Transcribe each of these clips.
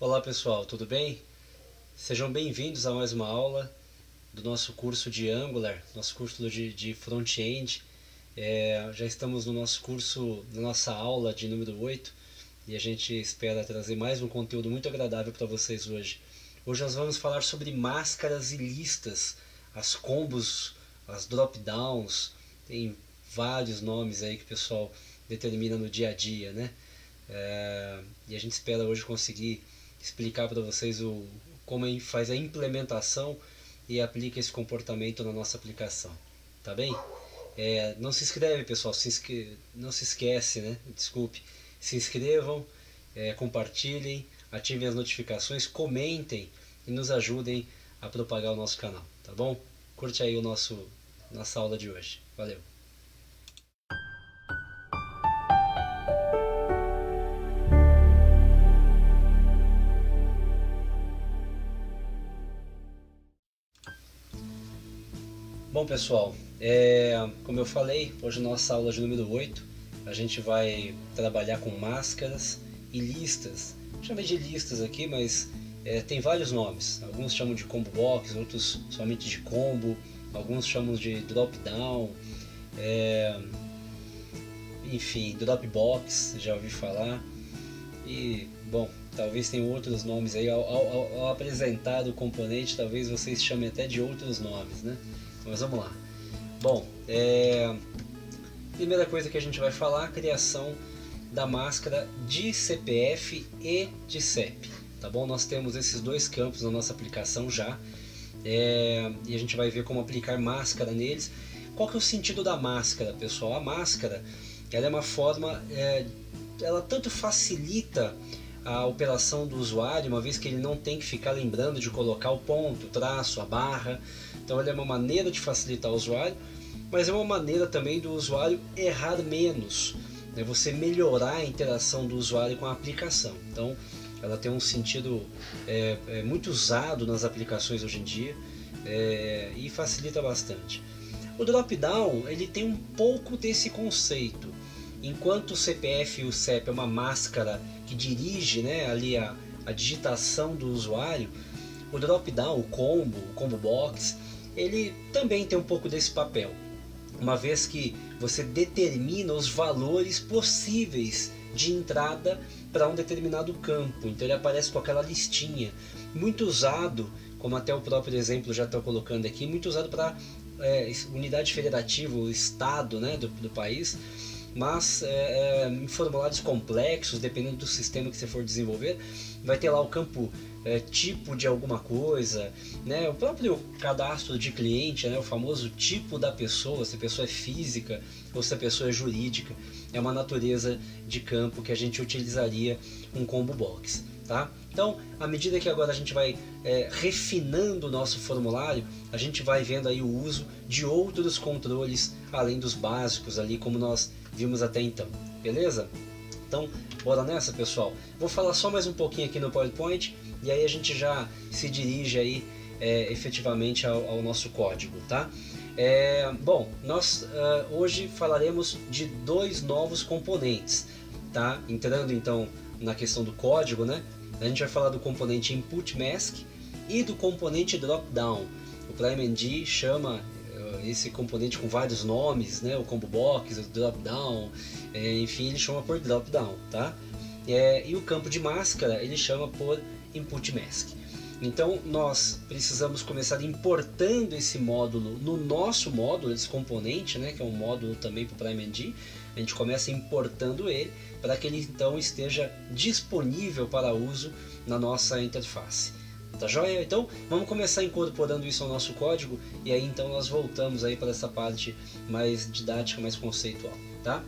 Olá pessoal, tudo bem? Sejam bem-vindos a mais uma aula do nosso curso de Angular, nosso curso de Front-End. Já estamos no nosso curso, na nossa aula de número 8 e a gente espera trazer mais um conteúdo muito agradável para vocês hoje. Hoje nós vamos falar sobre máscaras e listas, as combos, as drop-downs, tem vários nomes aí que o pessoal determina no dia a dia, né? E a gente espera hoje conseguir explicar para vocês como faz a implementação e aplica esse comportamento na nossa aplicação, tá bem? Não se inscreve, pessoal, não se esquece, né? Desculpe, se inscrevam, compartilhem, ativem as notificações, comentem e nos ajudem a propagar o nosso canal, tá bom? Curte aí nossa aula de hoje. Valeu! Bom pessoal, como eu falei, hoje nossa aula de número 8, a gente vai trabalhar com máscaras e listas. Chamei de listas aqui, mas tem vários nomes. Alguns chamam de combo box, outros somente de combo, alguns chamam de drop down, enfim, drop box, já ouvi falar. E, bom, talvez tenham outros nomes aí. Ao apresentar o componente, talvez vocês chamem até de outros nomes, né? Mas vamos lá. Bom, primeira coisa que a gente vai falar, a criação da máscara de CPF e de CEP. Tá bom? Nós temos esses dois campos na nossa aplicação já. E a gente vai ver como aplicar máscara neles. Qual que é o sentido da máscara, pessoal? A máscara, ela é uma forma, ela tanto facilita a operação do usuário, uma vez que ele não tem que ficar lembrando de colocar o ponto, o traço, a barra. Então ele é uma maneira de facilitar o usuário, mas é uma maneira também do usuário errar menos, né? Você melhorar a interação do usuário com a aplicação. Então ela tem um sentido muito usado nas aplicações hoje em dia, e facilita bastante. O drop-down, ele tem um pouco desse conceito. Enquanto o CPF e o CEP é uma máscara que dirige, né, ali a digitação do usuário, o drop-down, o combo box, ele também tem um pouco desse papel, uma vez que você determina os valores possíveis de entrada para um determinado campo. Então ele aparece com aquela listinha, muito usado, como até o próprio exemplo já está colocando aqui, muito usado para unidade federativa, o estado, né, do país. Mas em formulários complexos, dependendo do sistema que você for desenvolver, vai ter lá o campo tipo de alguma coisa, né? O próprio cadastro de cliente, né? O famoso tipo da pessoa, se a pessoa é física ou se a pessoa é jurídica, é uma natureza de campo que a gente utilizaria um combo box, tá? Então, à medida que agora a gente vai refinando o nosso formulário, a gente vai vendo aí o uso de outros controles além dos básicos ali, como nós vimos até então, beleza? Então, bora nessa, pessoal. Vou falar só mais um pouquinho aqui no PowerPoint e aí a gente já se dirige aí efetivamente ao nosso código, tá? Bom, nós hoje falaremos de dois novos componentes, tá? Entrando então na questão do código, né? A gente vai falar do componente input mask e do componente dropdown. O PrimeMD chama esse componente com vários nomes, né? O combo box, o dropdown, enfim, ele chama por dropdown, tá? E o campo de máscara ele chama por input mask. Então nós precisamos começar importando esse módulo no nosso módulo, esse componente, né? Que é um módulo também para o PrimeMD. A gente começa importando ele para que ele então esteja disponível para uso na nossa interface. Tá joia? Então vamos começar incorporando isso ao nosso código e aí então nós voltamos aí para essa parte mais didática, mais conceitual, tá?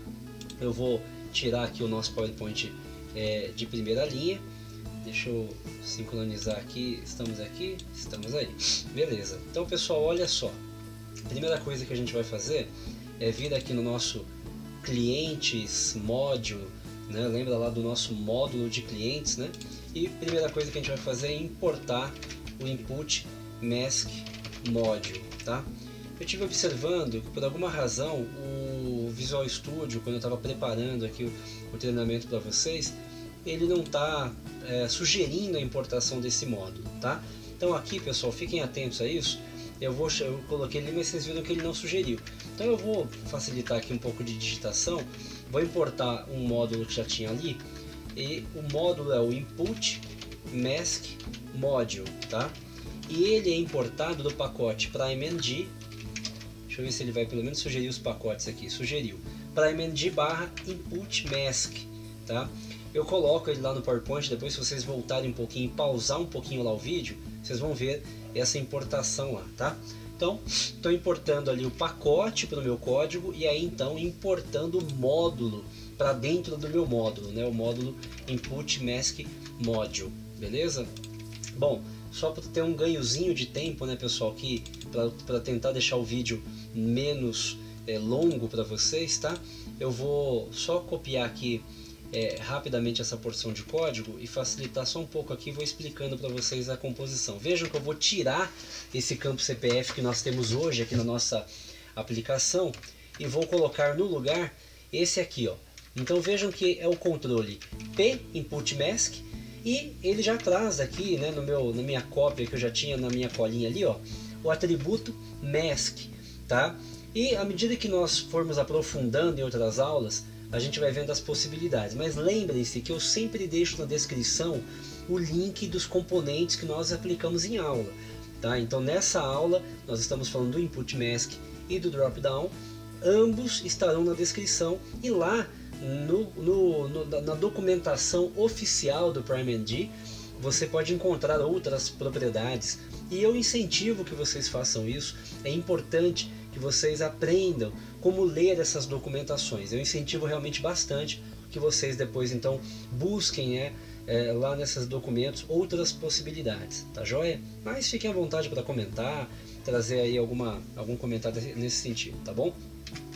Eu vou tirar aqui o nosso PowerPoint de primeira linha. Deixa eu sincronizar aqui. Estamos aí. Beleza. Então pessoal, olha só. A primeira coisa que a gente vai fazer é vir aqui no nosso clientes module, né? Lembra lá do nosso módulo de clientes, né? E a primeira coisa que a gente vai fazer é importar o input mask module, tá? Eu estive observando que por alguma razão o Visual Studio, quando eu estava preparando aqui o treinamento para vocês, ele não está sugerindo a importação desse módulo, tá? Então aqui, pessoal, fiquem atentos a isso. Eu coloquei ali, mas vocês viram que ele não sugeriu. Então eu vou facilitar aqui um pouco de digitação. Vou importar um módulo que já tinha ali. E o módulo é o Input Mask Module, tá? E ele é importado do pacote PrimeNG. Deixa eu ver se ele vai pelo menos sugerir os pacotes aqui. Sugeriu. PrimeNG/Input Mask, tá? Eu coloco ele lá no PowerPoint, depois se vocês voltarem um pouquinho e pausar um pouquinho lá o vídeo, vocês vão ver essa importação lá, tá? Então, estou importando ali o pacote para o meu código e aí então importando o módulo para dentro do meu módulo, né? O módulo Input Mask Module, beleza? Bom, só para ter um ganhozinho de tempo, né, pessoal, que para tentar deixar o vídeo menos longo para vocês, tá? Eu vou só copiar aqui rapidamente essa porção de código e facilitar só um pouco aqui, vou explicando para vocês a composição. Vejam que eu vou tirar esse campo CPF que nós temos hoje aqui na nossa aplicação e vou colocar no lugar esse aqui, ó. Então vejam que é o controle P Input Mask e ele já traz aqui, né, na minha cópia que eu já tinha na minha colinha ali, ó, o atributo Mask, tá? E à medida que nós formos aprofundando em outras aulas, a gente vai vendo as possibilidades, mas lembrem-se que eu sempre deixo na descrição o link dos componentes que nós aplicamos em aula, tá? Então nessa aula nós estamos falando do Input Mask e do Dropdown, ambos estarão na descrição e lá na documentação oficial do PrimeNG você pode encontrar outras propriedades e eu incentivo que vocês façam isso. É importante que vocês aprendam como ler essas documentações. Eu incentivo realmente bastante que vocês depois então busquem lá nesses documentos outras possibilidades, tá joia? Mas fiquem à vontade para comentar, trazer aí algum comentário nesse sentido, tá bom?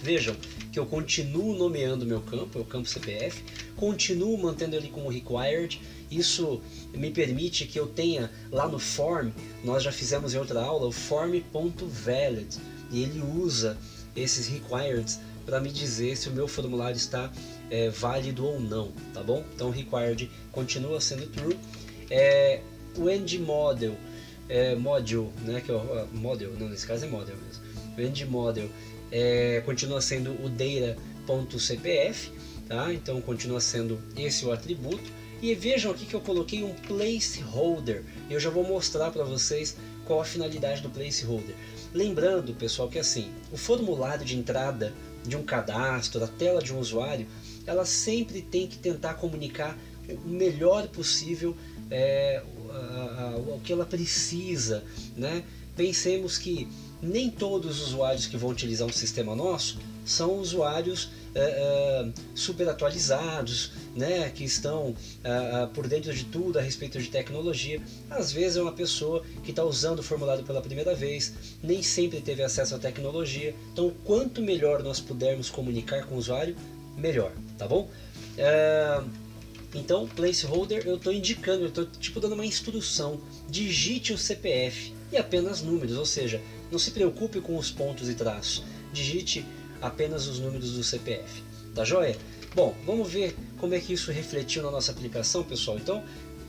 Vejam que eu continuo nomeando meu campo, é o campo CPF, continuo mantendo ele como required. Isso me permite que eu tenha lá no form, nós já fizemos em outra aula, o form.valid, e ele usa esses required para me dizer se o meu formulário está válido ou não, tá bom? Então o required continua sendo true. O end model, module, né, que é o model, não, nesse caso é model mesmo. O end model continua sendo o data.cpf, tá? Então continua sendo esse o atributo. E vejam aqui que eu coloquei um placeholder. Eu já vou mostrar para vocês qual a finalidade do placeholder. Lembrando, pessoal, que assim, o formulário de entrada de um cadastro, da tela de um usuário, ela sempre tem que tentar comunicar o melhor possível o que ela precisa, né? Pensemos que nem todos os usuários que vão utilizar um sistema nosso são usuários super atualizados, né, que estão por dentro de tudo a respeito de tecnologia. Às vezes é uma pessoa que está usando o formulário pela primeira vez, nem sempre teve acesso à tecnologia. Então quanto melhor nós pudermos comunicar com o usuário, melhor, tá bom? Então placeholder eu estou indicando, eu estou tipo dando uma instrução, digite o CPF e apenas números, ou seja, não se preocupe com os pontos e traços, digite apenas os números do CPF, tá joia? Bom, vamos ver como é que isso refletiu na nossa aplicação, pessoal. Então,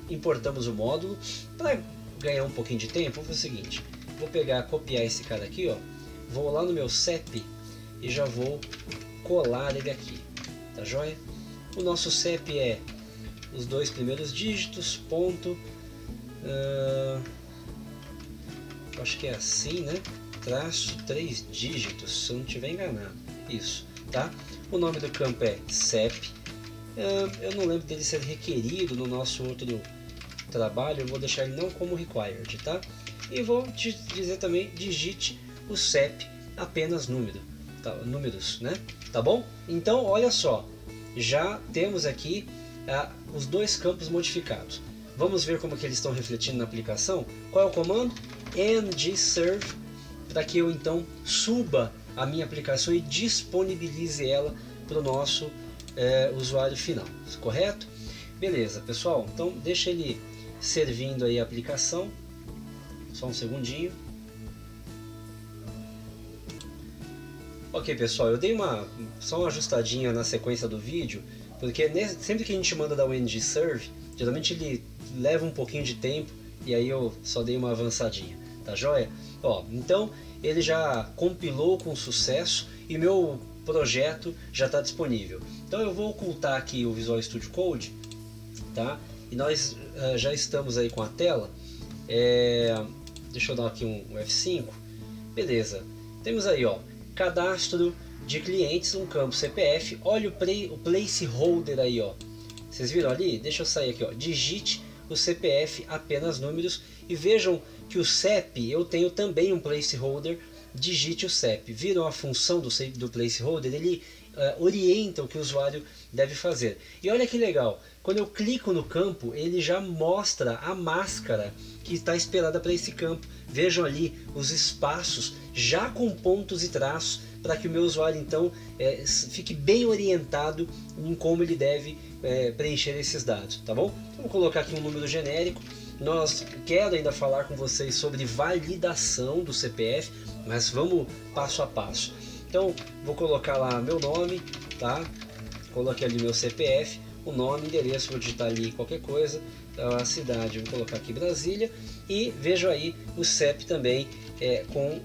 importamos o módulo. Para ganhar um pouquinho de tempo, vou fazer o seguinte, vou copiar esse cara aqui, ó, vou lá no meu CEP e já vou colar ele aqui, tá joia? O nosso CEP é os 2 primeiros dígitos, ponto, acho que é assim, né? Traço 3 dígitos, se eu não estiver enganado, isso, tá? O nome do campo é CEP, eu não lembro dele ser requerido no nosso outro trabalho, eu vou deixar ele não como required, tá? E vou te dizer também, digite o CEP apenas números, né? Tá bom? Então, olha só, já temos aqui os 2 campos modificados. Vamos ver como que eles estão refletindo na aplicação? Qual é o comando? ngserve, para que eu então suba a minha aplicação e disponibilize ela para o nosso usuário final, correto? Beleza, pessoal, então deixa ele servindo aí a aplicação, só um segundinho. Ok, pessoal, eu dei só uma ajustadinha na sequência do vídeo, porque sempre que a gente manda dar o ngserve, geralmente ele leva um pouquinho de tempo e aí eu só dei uma avançadinha, tá joia? Ó, então ele já compilou com sucesso e meu projeto já está disponível. Então eu vou ocultar aqui o Visual Studio Code, tá? E nós já estamos aí com a tela. Deixa eu dar aqui um F5. Beleza. Temos aí, ó, cadastro de clientes, um campo CPF. Olha o placeholder aí, ó. Vocês viram ali? Deixa eu sair aqui, ó. Digite o CPF, apenas números. E vejam que o CEP, eu tenho também um placeholder. Digite o CEP. Viram a função do placeholder? Ele orienta o que o usuário deve fazer. E olha que legal, quando eu clico no campo, ele já mostra a máscara que está esperada para esse campo. Vejam ali os espaços já com pontos e traços, para que o meu usuário então fique bem orientado em como ele deve preencher esses dados, tá bom? Vamos colocar aqui um número genérico. Quero ainda falar com vocês sobre validação do CPF, mas vamos passo a passo. Então vou colocar lá meu nome, tá? Coloquei ali meu CPF, o nome, endereço, vou digitar ali qualquer coisa, a cidade, vou colocar aqui Brasília, e vejo aí o CEP também com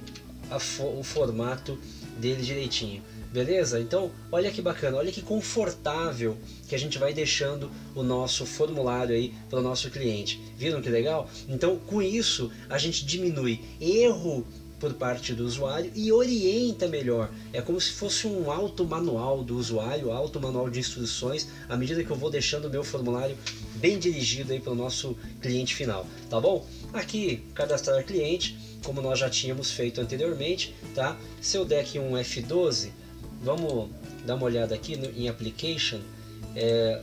o formato dele direitinho. Beleza? Então, olha que bacana, olha que confortável que a gente vai deixando o nosso formulário aí para o nosso cliente. Viram que legal? Então, com isso, a gente diminui erro por parte do usuário e orienta melhor. É como se fosse um auto manual do usuário, auto manual de instruções, à medida que eu vou deixando o meu formulário bem dirigido aí para o nosso cliente final, tá bom? Aqui, cadastrar cliente, como nós já tínhamos feito anteriormente, tá? Se eu der aqui um F12, vamos dar uma olhada aqui em Application,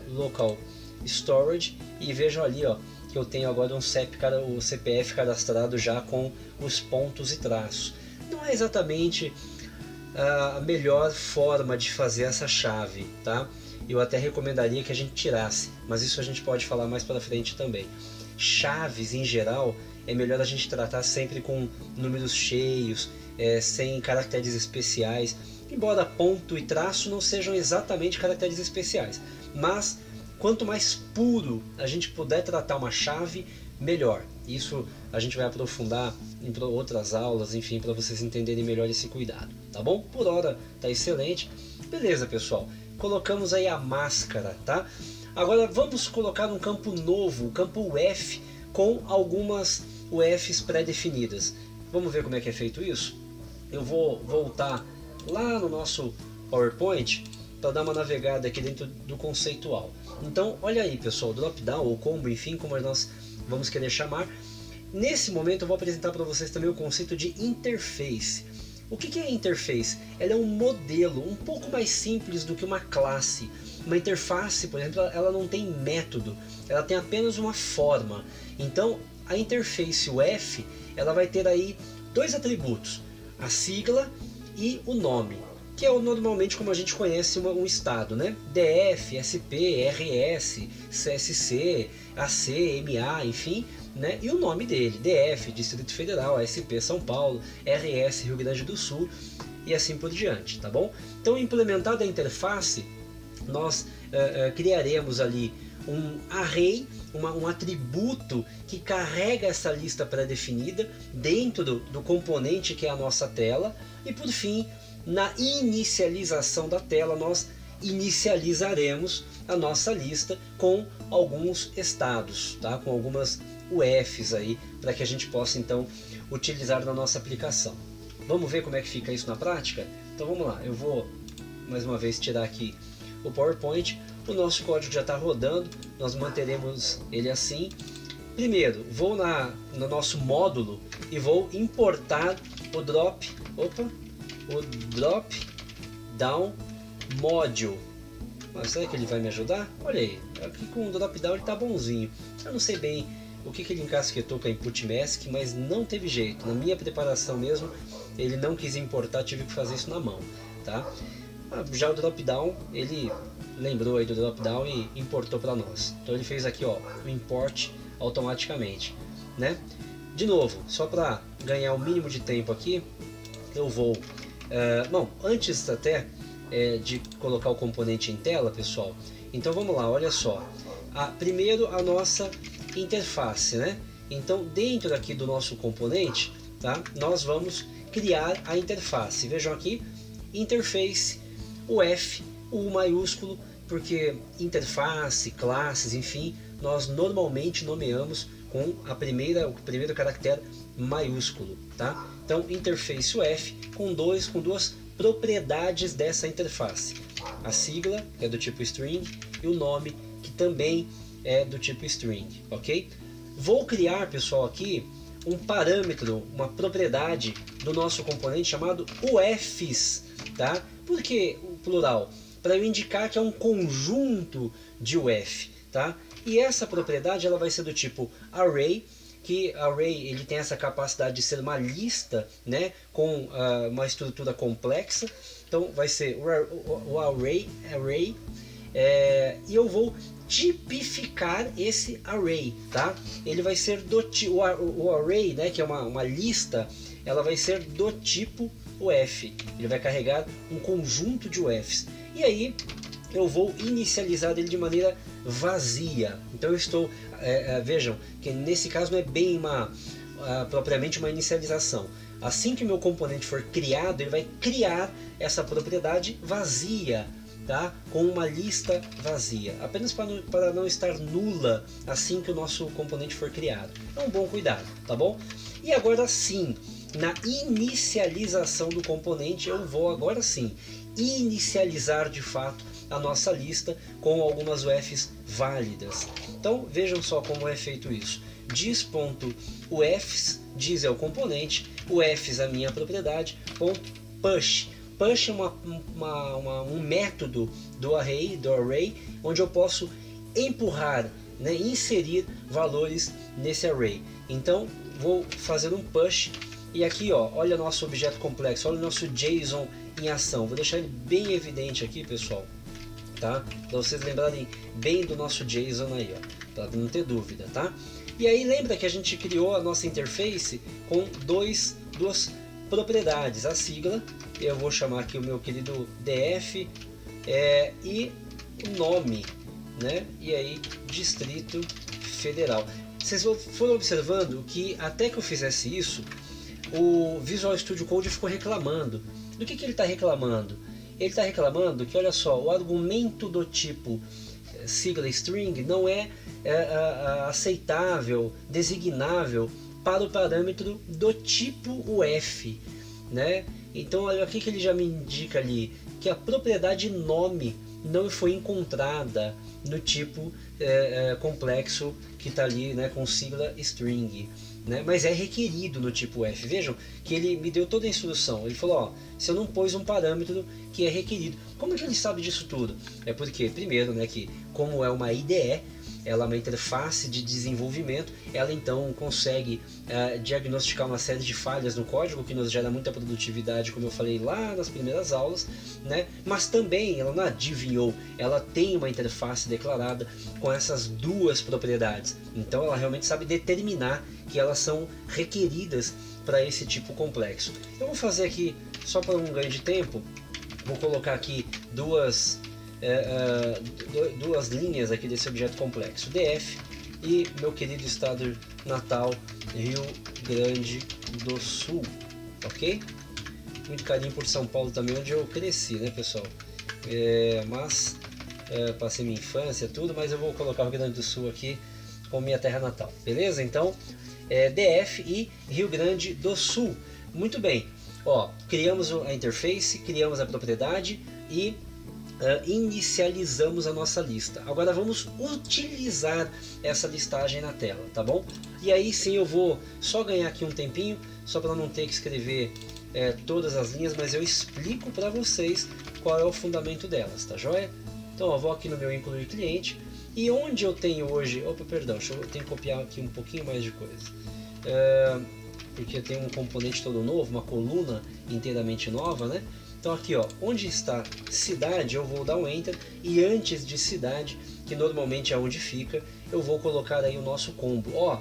Local Storage, e vejam ali, ó, que eu tenho agora o CPF cadastrado já com os pontos e traços. Não é exatamente a melhor forma de fazer essa chave, tá? Eu até recomendaria que a gente tirasse, mas isso a gente pode falar mais para frente também. Chaves em geral é melhor a gente tratar sempre com números cheios, sem caracteres especiais, embora ponto e traço não sejam exatamente caracteres especiais, mas quanto mais puro a gente puder tratar uma chave, melhor. Isso a gente vai aprofundar em outras aulas, enfim, para vocês entenderem melhor esse cuidado, tá bom? Por hora tá excelente. Beleza, pessoal. Colocamos aí a máscara, tá? Agora vamos colocar um campo novo, o campo UF, com algumas UFs pré-definidas. Vamos ver como é que é feito isso? Eu vou voltar lá no nosso PowerPoint para dar uma navegada aqui dentro do conceitual. Então, olha aí, pessoal, drop-down ou combo, enfim, como nós vamos querer chamar. Nesse momento eu vou apresentar para vocês também o conceito de interface. O que é interface? Ela é um modelo um pouco mais simples do que uma classe. Uma interface, por exemplo, ela não tem método, ela tem apenas uma forma. Então, a interface UF, ela vai ter aí dois atributos, a sigla e o nome, que é normalmente como a gente conhece um estado, né? DF, SP, RS, CSC, AC, MA, enfim, né? E o nome dele, DF, Distrito Federal, SP, São Paulo, RS, Rio Grande do Sul, e assim por diante, tá bom? Então, implementada a interface, nós criaremos ali um array, um atributo que carrega essa lista pré-definida dentro do componente que é a nossa tela, e por fim, na inicialização da tela, nós inicializaremos a nossa lista com alguns estados, tá? Com algumas UFs aí, para que a gente possa então utilizar na nossa aplicação. Vamos ver como é que fica isso na prática? Então vamos lá, eu vou mais uma vez tirar aqui o PowerPoint, o nosso código já está rodando, nós manteremos ele assim. Primeiro, vou no nosso módulo e vou importar o drop down module. Mas será que ele vai me ajudar? Olha aí, aqui com o drop down ele está bonzinho. Eu não sei bem o que ele encasquetou com a input mask, mas não teve jeito. Na minha preparação mesmo, ele não quis importar, tive que fazer isso na mão, tá? Já o drop down, ele lembrou aí do drop down e importou para nós. Então ele fez aqui, ó, o import automaticamente, né? De novo, só para ganhar o mínimo de tempo aqui, eu vou bom, antes até de colocar o componente em tela, pessoal, então vamos lá, olha só. Primeiro a nossa interface, né? Então, dentro aqui do nosso componente, tá? Nós vamos criar a interface. Vejam aqui, interface, o F, o U maiúsculo, porque interface, classes, enfim, nós normalmente nomeamos com o primeiro caractere maiúsculo, tá? Então, interface o F com duas propriedades dessa interface. A sigla, que é do tipo string, e o nome, que também é do tipo string, ok? Vou criar, pessoal, aqui um parâmetro, uma propriedade do nosso componente chamado UFs, tá? Por que o plural? Para eu indicar que é um conjunto de UF, tá? E essa propriedade ela vai ser do tipo array, que array ele tem essa capacidade de ser uma lista, né, com uma estrutura complexa. Então vai ser o array, e eu vou tipificar esse array, tá? Ele vai ser o array, né, que é uma lista, ela vai ser do tipo UF. Ele vai carregar um conjunto de UFs. E aí eu vou inicializar ele de maneira vazia. Então eu estou, vejam que nesse caso não é bem propriamente uma inicialização. Assim que o meu componente for criado, ele vai criar essa propriedade vazia, tá? Com uma lista vazia, apenas para não estar nula assim que o nosso componente for criado. É um bom cuidado, tá bom? E agora sim, na inicialização do componente, eu vou agora sim inicializar de fato a nossa lista com algumas UFs válidas. Então vejam só como é feito isso. Diz.ufs, diz é o componente, ufs a minha propriedade, .push. Push é um método do array, onde eu posso empurrar, né, inserir valores nesse array. Então vou fazer um push e aqui, ó, olha nosso objeto complexo, olha o nosso JSON em ação. Vou deixar ele bem evidente aqui, pessoal, tá? Para vocês lembrarem bem do nosso JSON aí, ó, para não ter dúvida, tá? E aí lembra que a gente criou a nossa interface com duas propriedades, a sigla, eu vou chamar aqui o meu querido DF, e o nome, né? E aí Distrito Federal. Vocês foram observando que até que eu fizesse isso, o Visual Studio Code ficou reclamando. Do que ele está reclamando? Ele está reclamando que, olha só, o argumento do tipo sigla string não é aceitável, designável para o parâmetro do tipo UF, né? Então olha o que ele já me indica ali, que a propriedade nome não foi encontrada no tipo complexo que está ali, né, com sigla string, né, mas é requerido no tipo F. Vejam que ele me deu toda a instrução. Ele falou, ó, se eu não pôs um parâmetro que é requerido. Como é que ele sabe disso tudo? É porque, primeiro, né, que como é uma IDE, ela é uma interface de desenvolvimento, ela então consegue diagnosticar uma série de falhas no código, que nos gera muita produtividade, como eu falei lá nas primeiras aulas, né? Mas também ela não adivinhou, ela tem uma interface declarada com essas duas propriedades, então ela realmente sabe determinar que elas são requeridas para esse tipo complexo. Eu vou fazer aqui, só para um ganho de tempo, vou colocar aqui duas linhas aqui desse objeto complexo, DF e meu querido estado natal, Rio Grande do Sul, ok? Muito carinho por São Paulo também, onde eu cresci, né, pessoal? Passei minha infância, tudo, mas eu vou colocar o Rio Grande do Sul aqui como minha terra natal, beleza? Então, DF e Rio Grande do Sul. Muito bem, ó, criamos a interface, criamos a propriedade e inicializamos a nossa lista. Agora vamos utilizar essa listagem na tela, tá bom? E aí sim eu vou só ganhar aqui um tempinho, só para não ter que escrever todas as linhas, mas eu explico para vocês qual é o fundamento delas, tá joia? Então eu vou aqui no meu incluir cliente, e onde eu tenho hoje, eu tenho que copiar aqui um pouquinho mais de coisa, porque eu tenho um componente todo novo, uma coluna inteiramente nova, né? Então aqui, ó, onde está cidade, eu vou dar um enter, e antes de cidade, que normalmente é onde fica, eu vou colocar aí o nosso combo. Ó,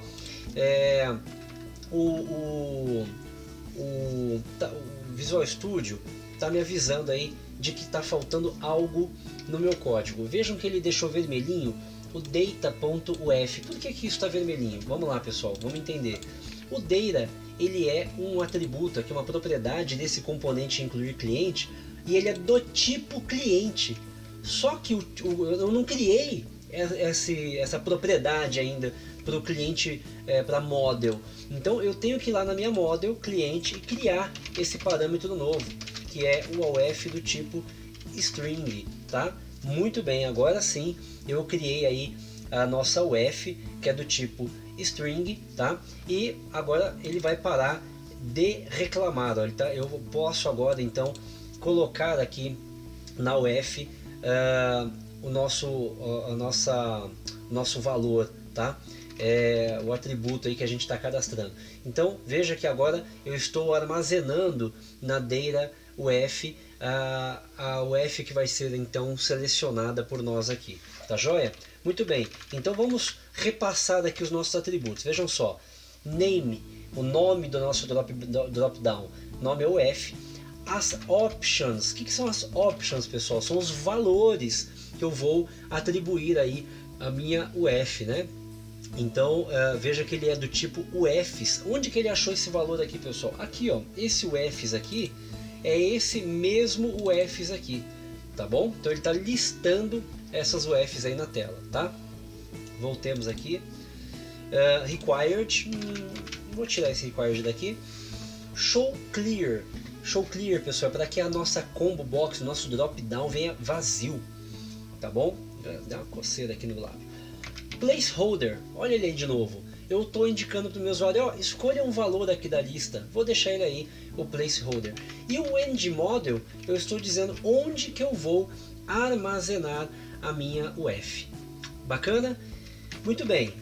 o Visual Studio está me avisando aí de que está faltando algo no meu código. Vejam que ele deixou vermelhinho o data.uf. Por que isso está vermelhinho? Vamos lá, pessoal, vamos entender. O data, ele é um atributo, aqui uma propriedade desse componente incluir cliente, e ele é do tipo cliente. Só que eu não criei essa propriedade ainda para o cliente, para model. Então eu tenho que ir lá na minha model cliente e criar esse parâmetro novo, que é o AUF do tipo string, tá? Muito bem, agora sim eu criei aí a nossa UF, que é do tipo string, tá? E agora ele vai parar de reclamar, olha, tá? Eu posso agora então colocar aqui na UF o nosso valor, tá? O atributo aí que a gente está cadastrando. Então veja que agora eu estou armazenando na data UF a UF que vai ser então selecionada por nós aqui, tá joia? Muito bem, então vamos repassar aqui os nossos atributos. Vejam só, name, o nome do nosso drop down, nome é UF. As options, o que são as options, pessoal? São os valores que eu vou atribuir aí a minha UF, né? Então veja que ele é do tipo UFs. Onde que ele achou esse valor aqui, pessoal? Aqui, ó, esse UFs aqui é esse mesmo UFs aqui, tá bom? Então ele está listando essas UFs aí na tela, tá? Voltemos aqui, required, vou tirar esse required daqui. Show clear, pessoal, para que a nossa combo box, nosso drop down venha vazio, tá bom? Dá uma coceira aqui no lábio. Placeholder, olha ele aí de novo. Eu estou indicando para o meu usuário, ó, escolha um valor aqui da lista, vou deixar ele aí, o placeholder. E o end model, eu estou dizendo onde que eu vou armazenar a minha UF. Bacana? Muito bem.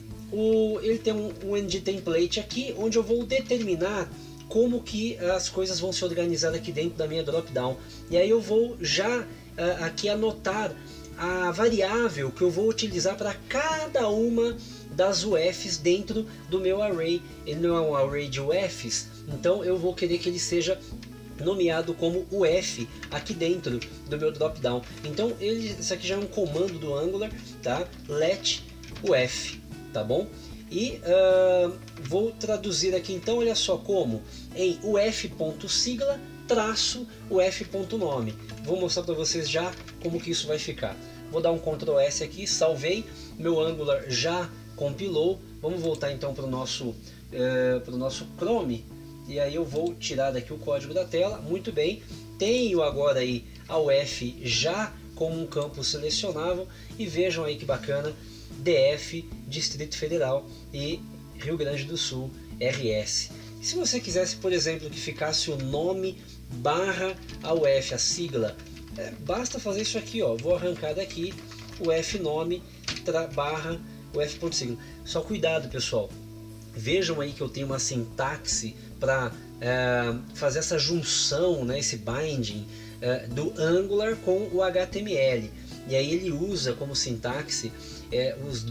Ele tem um end template aqui, onde eu vou determinar como que as coisas vão se organizar aqui dentro da minha dropdown. E aí eu vou já aqui anotar a variável que eu vou utilizar para cada uma das UFs dentro do meu array. Ele não é um array de UFs, então eu vou querer que ele seja nomeado como UF aqui dentro do meu dropdown. Então isso aqui já é um comando do Angular, tá? Let UF, tá bom? E vou traduzir aqui então, olha só como, em uf.sigla traço uf.nome. Vou mostrar para vocês já como que isso vai ficar. Vou dar um Ctrl S aqui, salvei, meu Angular já compilou. Vamos voltar então para o nosso Chrome, e aí eu vou tirar daqui o código da tela. Muito bem, tenho agora aí a UF já como um campo selecionável, e vejam aí que bacana, DF, Distrito Federal, e Rio Grande do Sul, RS. E se você quisesse, por exemplo, que ficasse o nome barra a UF, a sigla, basta fazer isso aqui, ó. Vou arrancar daqui o F nome barra o F.sigla. Só cuidado, pessoal. Vejam aí que eu tenho uma sintaxe para fazer essa junção, né, esse binding do Angular com o HTML. E aí ele usa como sintaxe as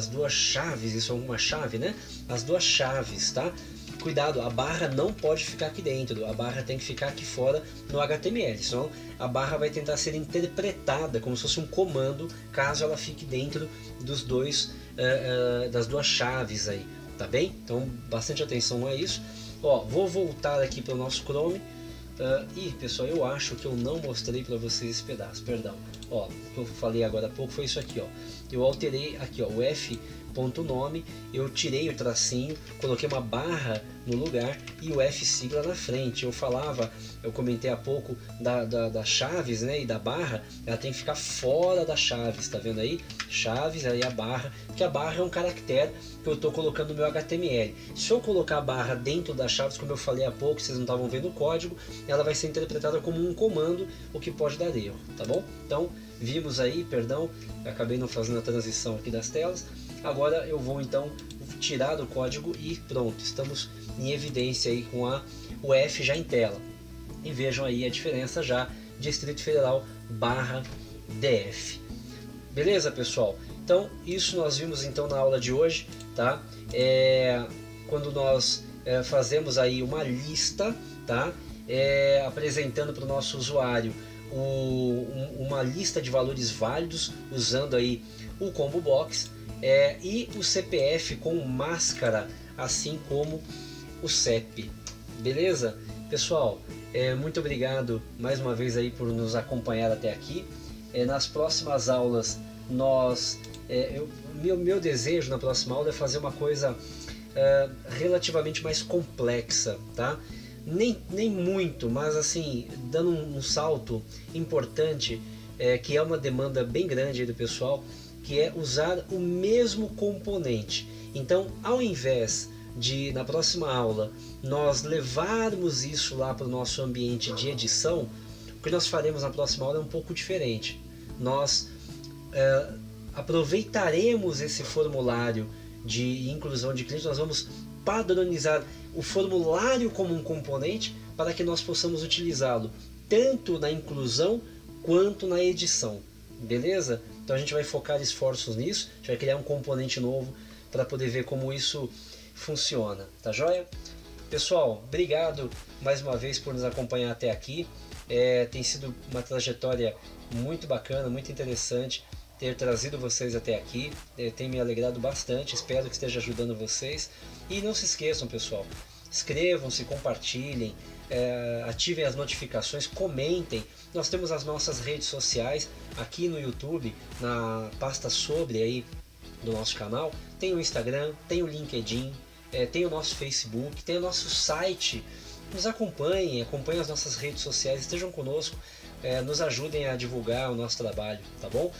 duas chaves, isso é uma chave, né? As duas chaves, tá? Cuidado, a barra não pode ficar aqui dentro, a barra tem que ficar aqui fora no HTML, senão a barra vai tentar ser interpretada como se fosse um comando, caso ela fique dentro das duas chaves aí, tá bem? Então bastante atenção a isso. Ó, vou voltar aqui para o nosso Chrome. Pessoal, eu acho que eu não mostrei para vocês esse pedaço, perdão. Ó, o que eu falei agora há pouco foi isso aqui, ó. Eu alterei aqui, ó, o F.nome, eu tirei o tracinho, coloquei uma barra no lugar e o F sigla na frente. Eu comentei há pouco das chaves, né, e da barra, ela tem que ficar fora das chaves, tá vendo aí? Chaves, aí a barra, que a barra é um caractere que eu estou colocando no meu HTML. Se eu colocar a barra dentro das chaves, como eu falei há pouco, vocês não estavam vendo o código, ela vai ser interpretada como um comando, o que pode dar erro, tá bom? Então, vimos aí, perdão, acabei não fazendo a transição aqui das telas. Agora eu vou então tirar do código e pronto, estamos em evidência aí com a UF já em tela. E vejam aí a diferença já, Distrito Federal barra DF. Beleza, pessoal? Então isso nós vimos então na aula de hoje, tá? Quando nós fazemos aí uma lista, tá? Apresentando para o nosso usuário uma lista de valores válidos, usando aí o Combo Box e o CPF com máscara, assim como o CEP. Beleza? Pessoal, muito obrigado mais uma vez aí por nos acompanhar até aqui. Nas próximas aulas, meu desejo na próxima aula é fazer uma coisa relativamente mais complexa, tá? Nem muito, mas assim, dando um salto importante, que é uma demanda bem grande aí do pessoal, que é usar o mesmo componente. Então, ao invés de, na próxima aula, nós levarmos isso lá para o nosso ambiente de edição, o que nós faremos na próxima aula é um pouco diferente. Nós aproveitaremos esse formulário de inclusão de clientes, nós vamos padronizar o formulário como um componente para que nós possamos utilizá-lo tanto na inclusão quanto na edição, beleza? Então a gente vai focar esforços nisso, a gente vai criar um componente novo para poder ver como isso funciona, tá joia? Pessoal, obrigado mais uma vez por nos acompanhar até aqui. Tem sido uma trajetória muito bacana, muito interessante ter trazido vocês até aqui, tem me alegrado bastante, espero que esteja ajudando vocês. E não se esqueçam, pessoal, inscrevam-se, compartilhem, ativem as notificações, comentem. Nós temos as nossas redes sociais aqui no YouTube, na pasta sobre aí do nosso canal, tem o Instagram, tem o LinkedIn, tem o nosso Facebook, tem o nosso site. Nos acompanhem as nossas redes sociais, estejam conosco, nos ajudem a divulgar o nosso trabalho, tá bom?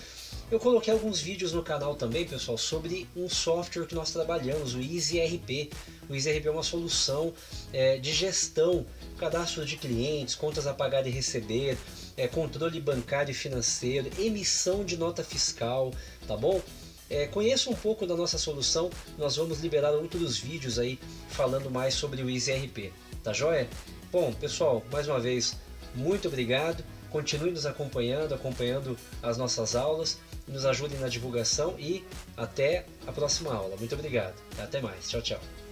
Eu coloquei alguns vídeos no canal também, pessoal, sobre um software que nós trabalhamos, o EasyRP. O EasyRP é uma solução de gestão, cadastro de clientes, contas a pagar e receber, controle bancário e financeiro, emissão de nota fiscal, tá bom? Conheça um pouco da nossa solução, nós vamos liberar outros vídeos aí falando mais sobre o EasyRP, tá joia? Bom, pessoal, mais uma vez, muito obrigado. Continue nos acompanhando as nossas aulas, nos ajudem na divulgação e até a próxima aula. Muito obrigado. Até mais. Tchau, tchau.